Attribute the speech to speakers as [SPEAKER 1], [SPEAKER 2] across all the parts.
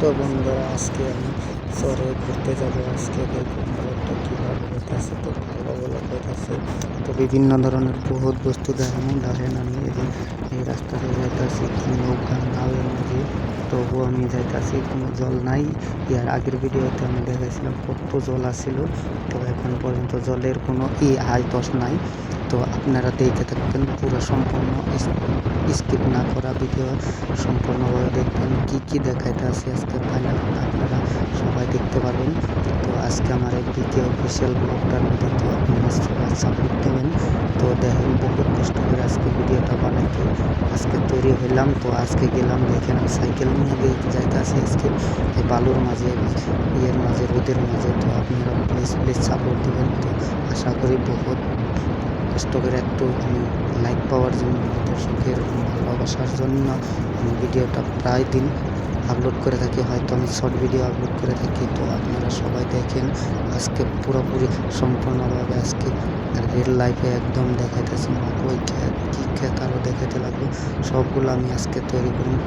[SPEAKER 1] তো বন্ধুরা আজকে আমি শহরে ঘুরতে যাব। আজকে দেখুন ব্লগটা কীভাবে হইতেছে, তো ভালো ব্লগ হইতেছে। তো বিভিন্ন ধরনের বহুত বস্তু দেখানো দেখেন। আমি এই রাস্তা দিয়ে যাইতেছি নৌকা নাওয়ের মাঝে, তবুও আমি যাইতেছি, কোনো জল নাই। ইয়ার আগের ভিডিওতে আমি দেখাইছিলাম কত জল আসছিল, তো এখন পর্যন্ত জলের কোনো আয়তস নাই। তো আপনারা দেখতে থাকবেন পুরো সম্পূর্ণ স্কিপ না করা ভিডিও সম্পূর্ণভাবে দেখবেন। কি কি দেখাইতে আছে আজকে ফাইনাল আপনারা সবাই দেখতে পারবেন। তো আজকে আমার এই বিকে অফিসিয়াল ব্লগটার মধ্যে তো আপনারা সবাই সাপোর্ট দেবেন। তো দেখেন বহুত কষ্ট করে আজকে ভিডিওটা বানাইতে আজকে তৈরি হইলাম। তো আজকে গেলাম, দেখেন আমি সাইকেল নিয়ে যাইতে আসি আজকে এই বালুর মাঝে, ইয়ের মাঝে, রোদের মাঝে। তো আপনারা প্লিজ সাপোর্ট দেবেন। তো আশা করি বহুত কষ্ট করে একটু আমি লাইক পাওয়ার জন্য, দর্শকের ভালোবাসার জন্য আমি ভিডিওটা প্রায় দিন আপলোড করে থাকি, হয়তো আমি শর্ট ভিডিও আপলোড করে থাকি। তো আপনারা সবাই দেখেন আজকে পুরোপুরি সম্পূর্ণভাবে আজকে রিয়েল লাইফে একদম দেখাইতেছি। ওই ক্ষেত কী ক্ষেত আরও দেখাইতে লাগবে, সবগুলো আমি আজকে তৈরি করুন।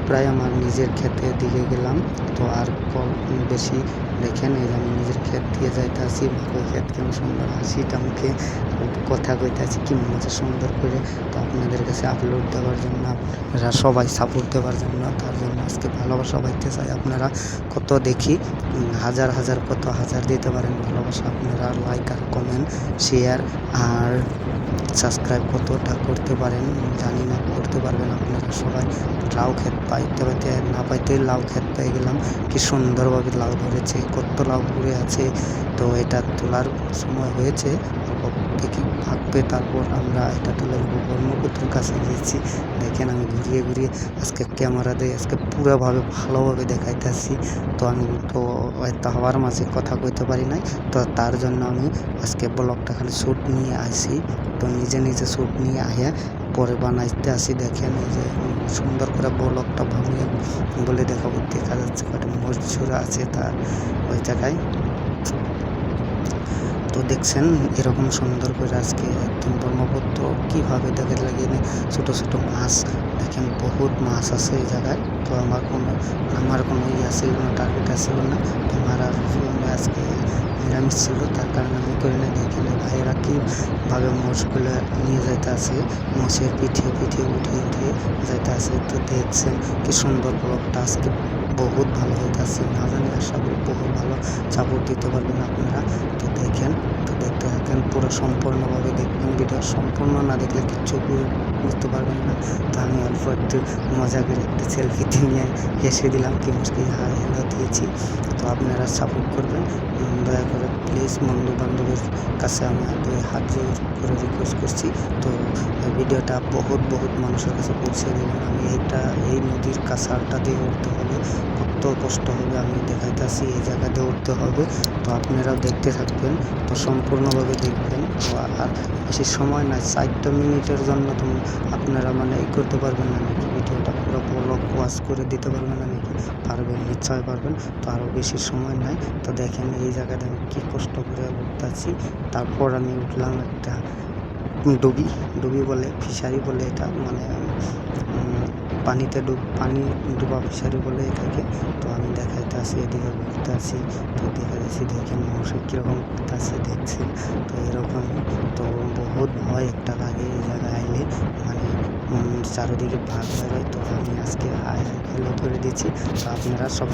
[SPEAKER 1] প্রায় আমার নিজের ক্ষেতের দিকে গেলাম। তো আর বেশি দেখেন এই যে আমি নিজের ক্ষেত দিয়ে যাইতে আসি। ওই ক্ষেত কেমন সুন্দর হাসিটা মুখে কথা কইতে আছি কি মনে হচ্ছে সুন্দর করে। তো আপনাদের কাছে আপলোড দেওয়ার জন্য, আপনারা সবাই সাপোর্ট দেওয়ার জন্য, তার জন্য আজকে ভালোবাসা পাইতে চাই। আপনারা কত দেখি হাজার কত হাজার দিতে পারেন ভালোবাসা, আপনারা লাইক আর কমেন্ট শেয়ার আর সাবস্ক্রাইব কতটা করতে পারেন জানি না, করতে পারবেন আপনারা সবাই। লাউ ক্ষেত পাইতে না পাইতে লাউ ক্ষেত পেয়ে গেলাম। কি সুন্দরভাবে লাউ ধরেছে, কত লাউ পড়ে আছে। তো এটা তোলার সময় হয়েছে, দেখি ভাগবে, তারপর আমরা এটা তুলে নেবো। ব্রহ্মপুত্রের কাছে গিয়েছি, দেখেন আমি ঘুরিয়ে আজকে ক্যামেরা দিয়ে আজকে পুরোভাবে ভালোভাবে দেখাইতেছি। তো আমি তো এত হওয়ার মাঝে কথা কইতে পারি নাই, তো তার জন্য আমি আজকে ব্লগটা খালি শ্যুট নিয়ে আসি। তো নিজে শ্যুট নিয়ে আয়া পরে বানাইতে আসি। দেখেন এই যে সুন্দর করে ব্লগটা ভাঙিয়ে বলে দেখাবো। দেখা যাচ্ছে কটা মজুর আছে তার ওই জায়গায়। তো দেখছেন এরকম সুন্দর করে আজকে একদম ব্রহ্মপুত্র কীভাবে দেখে লাগিয়ে ছোটো মাছ, দেখেন বহুত মাছ আছে এই জায়গায়। তো আমার কোনো ছিল না, টার্গেট আসছিল না। তো আমার আর আজকে নিরামিষ ছিল, তার কারণে আমি করি না। দেখেন ভাইয়েরা কীভাবে মোষগুলো নিয়ে যাইতে আছে, মোষের পিঠে উঠিয়ে যাইতে আছে। তো দেখছেন কি সুন্দর ব্লগটা আজকে বহুত ভালো হইতেছে, না জানি আশা করি বহুত ভালো সাপোর্ট দিতে পারবেন আপনারা। তো দেখেন, তো দেখতে থাকেন পুরো সম্পূর্ণভাবে দেখবেন। ভিডিও সম্পূর্ণ না দেখলে কিচ্ছু বুঝতে পারবেন না। তো আমি অল্প একটু মজা করে একটু সেলফিতে নিয়ে হেসে দিলাম, কি মুশকিল হাই হ্যালো দিয়েছি। তো আপনারা সাপোর্ট করবেন দয়া করে প্লিজ। বন্ধু বান্ধবের কাছে আমি দুই হাত জোর করে রিকোয়েস্ট করছি। তো ভিডিওটা বহুত মানুষের কাছে পৌঁছে দেবেন। আমি এই নদীর কাছারটা দিয়ে উঠতে হবে, কত কষ্ট হবে আমি দেখাইতেছি। এই জায়গা দিয়ে উঠতে হবে, তো আপনারাও দেখতে থাকবেন। তো সম্পূর্ণভাবে দেখবেন। তো আর বেশি সময় নাই, 4 মিনিটের জন্য তো আপনারা এই করতে পারবেন না নাকি, ভিডিওটা পুরো ব্লগ ওয়াচ করে দিতে পারবেন না নাকি? পারবেন, নিশ্চয় পারবেন। তো আরও বেশি সময় নাই। তো দেখেন এই জায়গাতে আমি কী কষ্ট করে উঠতেছি। তারপর আমি উঠলাম একটা ডুবি বলে, ফিশারি বলে এটা, পানি ডুবা ফিশারি বলে এটাকে। তো আমি দেখাইতে আসি, এদিকে ঘুরতে আসি। তো দেখেন মানুষের কীরকম ঘুরতে আসি দেখছেন। তো এরকম তো বহুত ভয় একটা লাগে এই জায়গায় আইলে, চারিদিকে ভাগ বেরোয়। তো আমি আজকে হাই হ্যালো করে দিচ্ছি। তো আপনারা সবাই